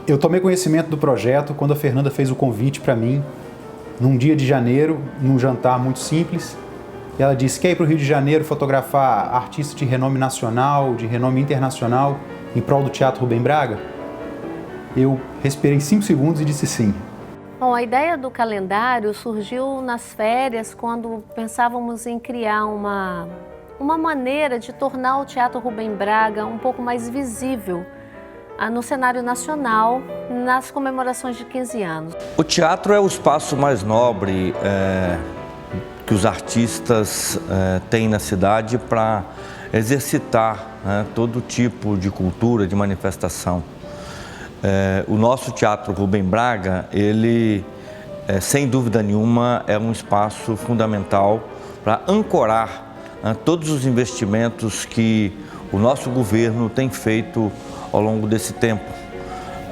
Eu tomei conhecimento do projeto quando a Fernanda fez o convite para mim, num dia de janeiro, num jantar muito simples. E ela disse: quer ir para o Rio de Janeiro fotografar artistas de renome nacional, de renome internacional, em prol do Teatro Rubem Braga? Eu respirei 5 segundos e disse sim. Bom, a ideia do calendário surgiu nas férias, quando pensávamos em criar uma maneira de tornar o Teatro Rubem Braga um pouco mais visível no cenário nacional, nas comemorações de 15 anos. O teatro é o espaço mais nobre que os artistas têm na cidade para exercitar todo tipo de cultura, de manifestação. O nosso Teatro Rubem Braga, ele, sem dúvida nenhuma, é um espaço fundamental para ancorar todos os investimentos que o nosso governo tem feito ao longo desse tempo.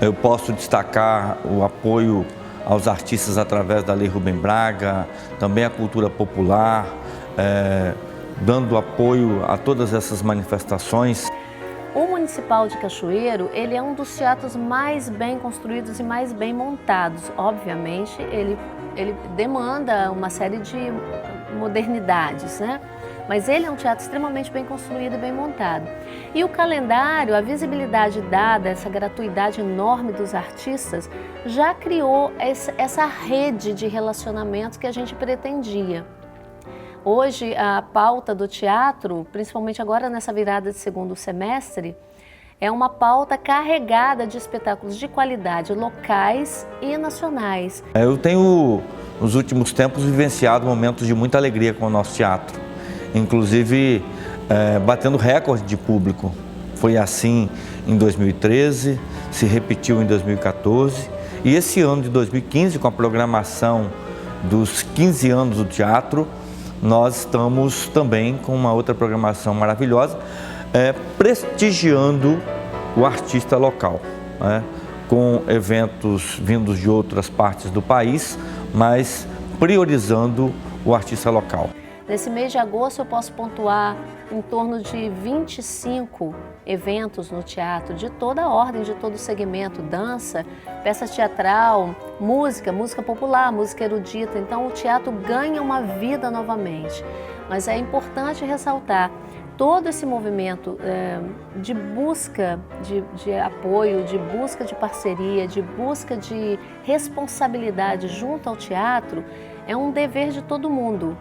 Eu posso destacar o apoio aos artistas através da Lei Rubem Braga, também a cultura popular, dando apoio a todas essas manifestações. O Municipal de Cachoeiro, ele é um dos teatros mais bem construídos e mais bem montados. Obviamente, ele demanda uma série de modernidades, né? Mas ele é um teatro extremamente bem construído e bem montado. E o calendário, a visibilidade dada, essa gratuidade enorme dos artistas, já criou essa rede de relacionamentos que a gente pretendia. Hoje, a pauta do teatro, principalmente agora nessa virada de segundo semestre, é uma pauta carregada de espetáculos de qualidade locais e nacionais. Eu tenho, nos últimos tempos, vivenciado momentos de muita alegria com o nosso teatro, inclusive batendo recorde de público. Foi assim em 2013, se repetiu em 2014 e esse ano de 2015, com a programação dos 15 anos do teatro, nós estamos também com uma outra programação maravilhosa, prestigiando o artista local, com eventos vindos de outras partes do país, mas priorizando o artista local. Nesse mês de agosto eu posso pontuar em torno de 25 eventos no teatro, de toda a ordem, de todo o segmento, dança, peça teatral, música popular, música erudita. Então o teatro ganha uma vida novamente. Mas é importante ressaltar todo esse movimento de busca de apoio, de busca de parceria, de busca de responsabilidade junto ao teatro, é um dever de todo mundo.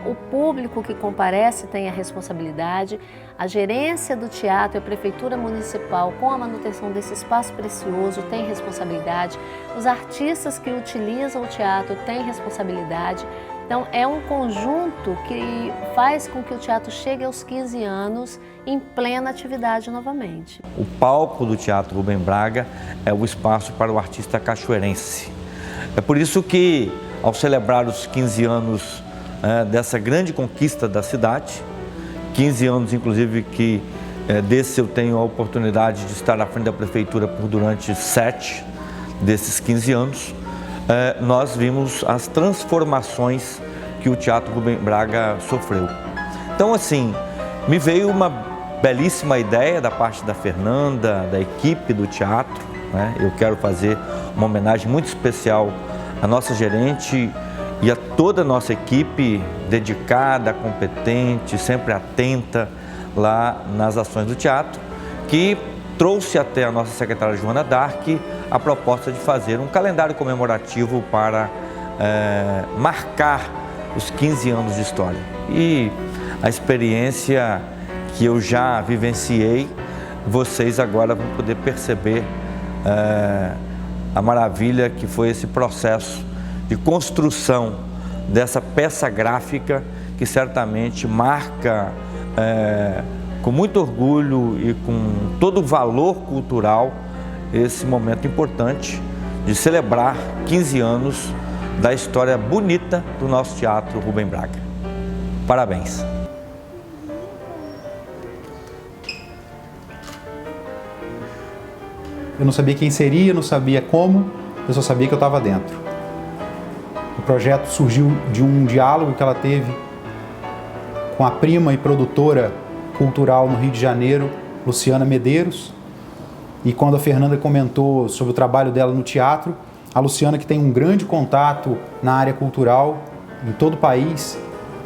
O público que comparece tem a responsabilidade, a gerência do teatro e a prefeitura municipal, com a manutenção desse espaço precioso, tem responsabilidade, os artistas que utilizam o teatro têm responsabilidade. Então é um conjunto que faz com que o teatro chegue aos 15 anos em plena atividade novamente. O palco do Teatro Rubem Braga é o espaço para o artista cachoeirense. É por isso que, ao celebrar os 15 anos dessa grande conquista da cidade, 15 anos inclusive que desse eu tenho a oportunidade de estar à frente da prefeitura durante 7 desses 15 anos, nós vimos as transformações que o Teatro Rubem Braga sofreu. Então assim, me veio uma belíssima ideia da parte da Fernanda, da equipe do teatro, Eu quero fazer uma homenagem muito especial à nossa gerente e a toda a nossa equipe dedicada, competente, sempre atenta lá nas ações do teatro, que trouxe até a nossa secretária Joana Dark a proposta de fazer um calendário comemorativo para marcar os 15 anos de história. E a experiência que eu já vivenciei, vocês agora vão poder perceber a maravilha que foi esse processo de construção dessa peça gráfica que certamente marca com muito orgulho e com todo o valor cultural esse momento importante de celebrar 15 anos da história bonita do nosso Teatro Rubem Braga. Parabéns! Eu não sabia quem seria, não sabia como, eu só sabia que eu estava dentro. O projeto surgiu de um diálogo que ela teve com a prima e produtora cultural no Rio de Janeiro, Luciana Medeiros, E quando a Fernanda comentou sobre o trabalho dela no teatro, a Luciana, que tem um grande contato na área cultural em todo o país,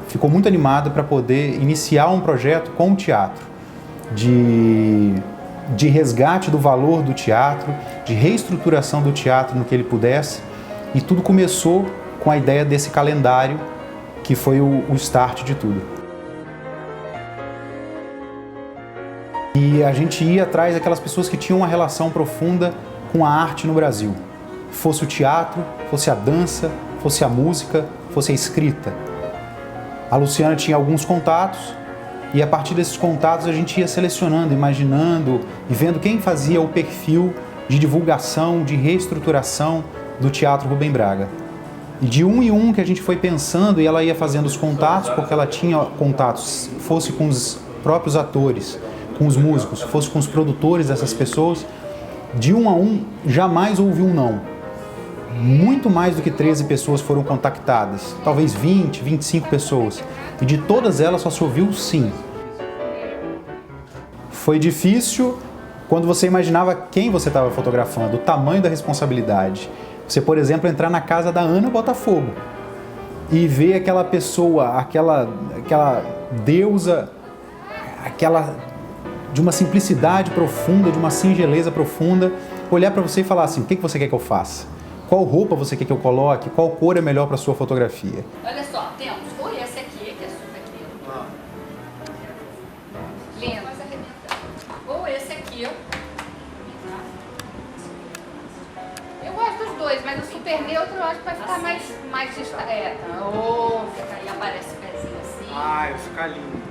ficou muito animada para poder iniciar um projeto com o teatro, de resgate do valor do teatro, de reestruturação do teatro no que ele pudesse. E tudo começou com a ideia desse calendário, que foi o start de tudo. E a gente ia atrás daquelas pessoas que tinham uma relação profunda com a arte no Brasil. Fosse o teatro, fosse a dança, fosse a música, fosse a escrita. A Luciana tinha alguns contatos e a partir desses contatos a gente ia selecionando, imaginando e vendo quem fazia o perfil de divulgação, de reestruturação do Teatro Rubem Braga. E de um em um que a gente foi pensando e ela ia fazendo os contatos, porque ela tinha contatos, fosse com os próprios atores, com os músicos, fosse com os produtores dessas pessoas, de um a um jamais houve um não. Muito mais do que 13 pessoas foram contactadas, talvez 20, 25 pessoas. E de todas elas só se ouviu sim. Foi difícil quando você imaginava quem você estava fotografando, o tamanho da responsabilidade. Você, por exemplo, entrar na casa da Ana Botafogo e ver aquela pessoa, aquela deusa, de uma simplicidade profunda, de uma singeleza profunda, olhar para você e falar assim, o que você quer que eu faça? Qual roupa você quer que eu coloque? Qual cor é melhor para a sua fotografia? Olha só, temos ou esse aqui, que é super lindo. Lindo. Ou esse aqui. Eu gosto dos dois, mas o super neutro eu acho que vai ficar mais distante. Aí aparece o pezinho assim. Vai ficar lindo.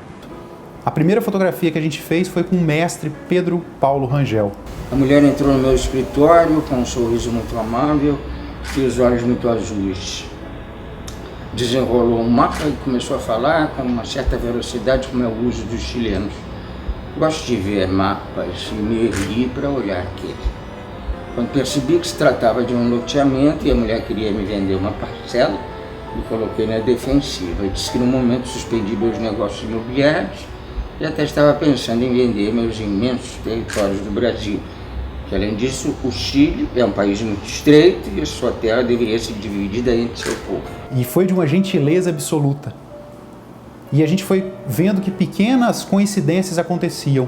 A primeira fotografia que a gente fez foi com o mestre Pedro Paulo Rangel. A mulher entrou no meu escritório com um sorriso muito amável e os olhos muito azuis. Desenrolou um mapa e começou a falar com uma certa velocidade, como é o uso dos chilenos. Gosto de ver mapas e me ergui para olhar aquele. Quando percebi que se tratava de um loteamento e a mulher queria me vender uma parcela, me coloquei na defensiva. Disse que no momento suspendi meus negócios imobiliários e até estava pensando em vender meus imensos territórios do Brasil. Que, além disso, o Chile é um país muito estreito e a sua terra deveria ser dividida entre seu povo. E foi de uma gentileza absoluta. E a gente foi vendo que pequenas coincidências aconteciam.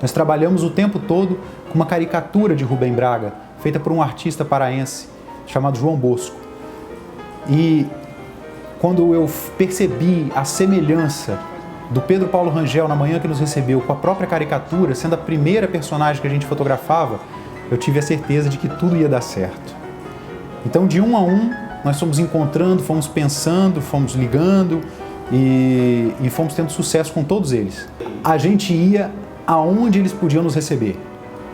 Nós trabalhamos o tempo todo com uma caricatura de Rubem Braga, feita por um artista paraense chamado João Bosco. E quando eu percebi a semelhança do Pedro Paulo Rangel na manhã que nos recebeu com a própria caricatura, sendo a primeira personagem que a gente fotografava, eu tive a certeza de que tudo ia dar certo. Então, de um a um, nós fomos encontrando, fomos pensando, fomos ligando e fomos tendo sucesso com todos eles. A gente ia aonde eles podiam nos receber.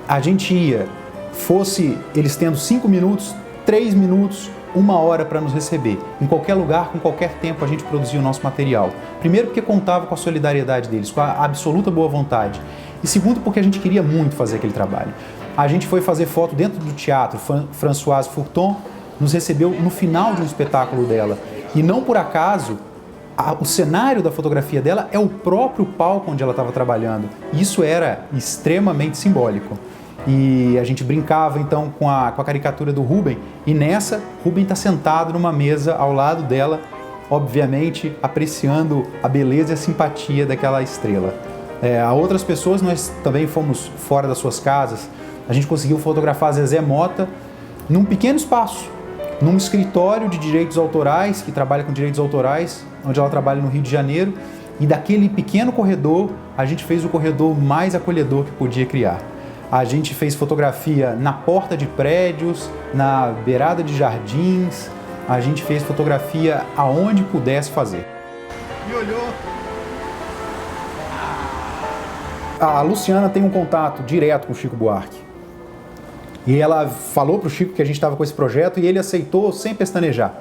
A gente ia, fosse eles tendo 5 minutos, 3 minutos, 1 hora para nos receber. Em qualquer lugar, com qualquer tempo, a gente produzia o nosso material. Primeiro porque contava com a solidariedade deles, com a absoluta boa vontade. E segundo porque a gente queria muito fazer aquele trabalho. A gente foi fazer foto dentro do teatro. Françoise Fourton nos recebeu no final de um espetáculo dela. E não por acaso, o cenário da fotografia dela é o próprio palco onde ela estava trabalhando. Isso era extremamente simbólico. E a gente brincava então com a caricatura do Rubem, e nessa, Rubem está sentado numa mesa ao lado dela, obviamente apreciando a beleza e a simpatia daquela estrela. A outras pessoas nós também fomos fora das suas casas. A gente conseguiu fotografar Zezé Mota num pequeno espaço, num escritório de direitos autorais, que trabalha com direitos autorais, onde ela trabalha no Rio de Janeiro, e daquele pequeno corredor, a gente fez o corredor mais acolhedor que podia criar. A gente fez fotografia na porta de prédios, na beirada de jardins, a gente fez fotografia aonde pudesse fazer. Me olhou. A Luciana tem um contato direto com o Chico Buarque. E ela falou para o Chico que a gente estava com esse projeto e ele aceitou sem pestanejar.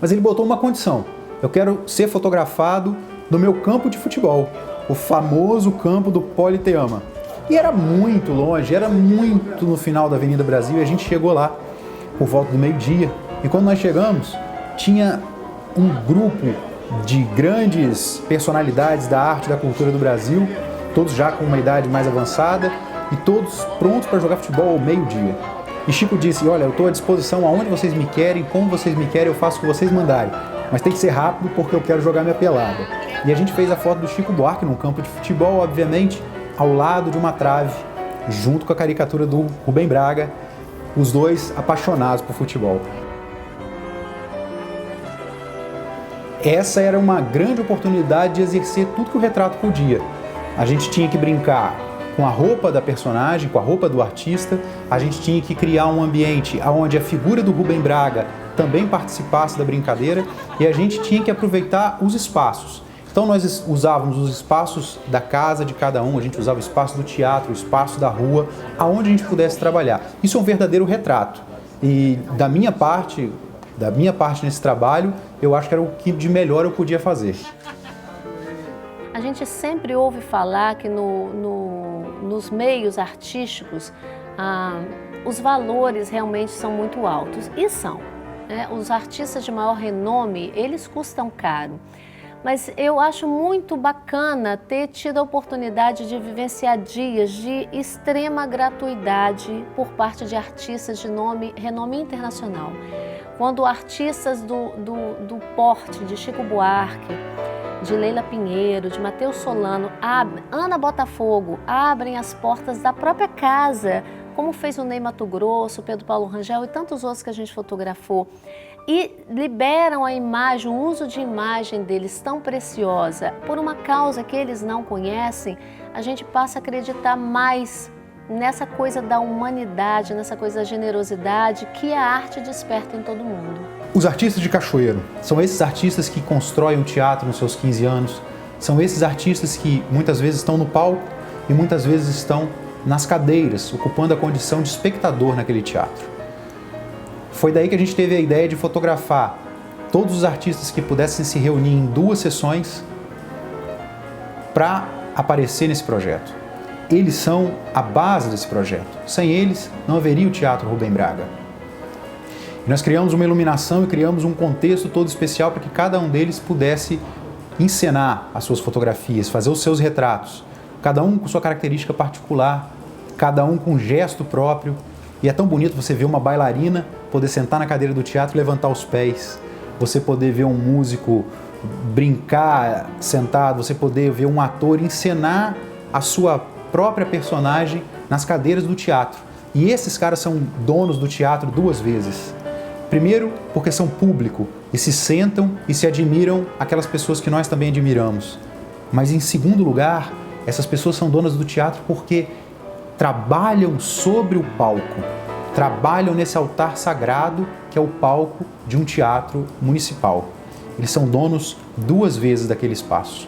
Mas ele botou uma condição: eu quero ser fotografado no meu campo de futebol, o famoso campo do Politeama. E era muito longe, era muito no final da Avenida Brasil, e a gente chegou lá por volta do meio-dia. E quando nós chegamos, tinha um grupo de grandes personalidades da arte e da cultura do Brasil, todos já com uma idade mais avançada, e todos prontos para jogar futebol ao meio-dia. E Chico disse, olha, eu estou à disposição aonde vocês me querem, como vocês me querem, eu faço o que vocês mandarem. Mas tem que ser rápido porque eu quero jogar minha pelada. E a gente fez a foto do Chico Buarque num campo de futebol, obviamente, ao lado de uma trave, junto com a caricatura do Rubem Braga, os dois apaixonados por futebol. Essa era uma grande oportunidade de exercer tudo que o retrato podia. A gente tinha que brincar com a roupa da personagem, com a roupa do artista, a gente tinha que criar um ambiente onde a figura do Rubem Braga também participasse da brincadeira e a gente tinha que aproveitar os espaços. Então nós usávamos os espaços da casa de cada um, a gente usava o espaço do teatro, o espaço da rua, aonde a gente pudesse trabalhar. Isso é um verdadeiro retrato. E da minha parte nesse trabalho, eu acho que era o que de melhor eu podia fazer. A gente sempre ouve falar que nos meios artísticos os valores realmente são muito altos, e são. Né? Os artistas de maior renome, eles custam caro. Mas eu acho muito bacana ter tido a oportunidade de vivenciar dias de extrema gratuidade por parte de artistas de renome internacional. Quando artistas do porte de Chico Buarque, de Leila Pinheiro, de Matheus Solano, Ana Botafogo, abrem as portas da própria casa, como fez o Ney Matogrosso, Pedro Paulo Rangel e tantos outros que a gente fotografou, e liberam a imagem, o uso de imagem deles tão preciosa por uma causa que eles não conhecem, a gente passa a acreditar mais nessa coisa da humanidade, nessa coisa da generosidade que a arte desperta em todo mundo. Os artistas de Cachoeiro são esses artistas que constroem o teatro nos seus 15 anos, são esses artistas que muitas vezes estão no palco e muitas vezes estão nas cadeiras, ocupando a condição de espectador naquele teatro. Foi daí que a gente teve a ideia de fotografar todos os artistas que pudessem se reunir em 2 sessões para aparecer nesse projeto. Eles são a base desse projeto. Sem eles, não haveria o Teatro Rubem Braga. E nós criamos uma iluminação e criamos um contexto todo especial para que cada um deles pudesse encenar as suas fotografias, fazer os seus retratos, cada um com sua característica particular, cada um com um gesto próprio. E é tão bonito você ver uma bailarina poder sentar na cadeira do teatro e levantar os pés, você poder ver um músico brincar sentado, você poder ver um ator encenar a sua própria personagem nas cadeiras do teatro. E esses caras são donos do teatro 2 vezes. Primeiro, porque são público e se sentam e se admiram aquelas pessoas que nós também admiramos. Mas em segundo lugar, essas pessoas são donas do teatro porque trabalham sobre o palco, trabalham nesse altar sagrado que é o palco de um teatro municipal. Eles são donos 2 vezes daquele espaço.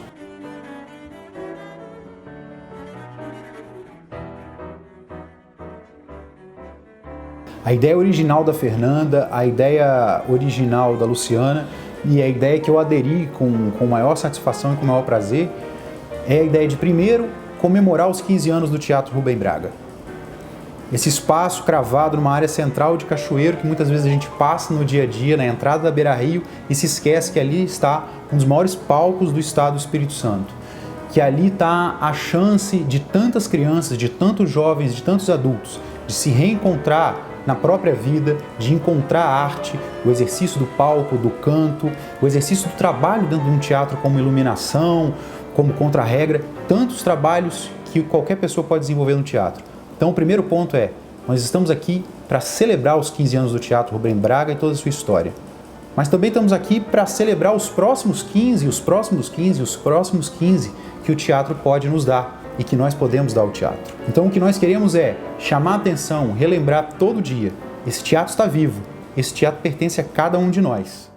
A ideia original da Fernanda, a ideia original da Luciana e a ideia que eu aderi com maior satisfação e com maior prazer é a ideia de, primeiro, comemorar os 15 anos do Teatro Rubem Braga. Esse espaço cravado numa área central de Cachoeiro que muitas vezes a gente passa no dia a dia, na entrada da Beira-Rio, e se esquece que ali está um dos maiores palcos do estado do Espírito Santo. Que ali está a chance de tantas crianças, de tantos jovens, de tantos adultos, de se reencontrar na própria vida, de encontrar a arte, o exercício do palco, do canto, o exercício do trabalho dentro de um teatro como iluminação, como contra-regra, tantos trabalhos que qualquer pessoa pode desenvolver no teatro. Então o primeiro ponto é, nós estamos aqui para celebrar os 15 anos do Teatro Rubem Braga e toda a sua história. Mas também estamos aqui para celebrar os próximos 15, os próximos 15, os próximos 15 que o teatro pode nos dar e que nós podemos dar ao teatro. Então o que nós queremos é chamar a atenção, relembrar todo dia, esse teatro está vivo, esse teatro pertence a cada um de nós.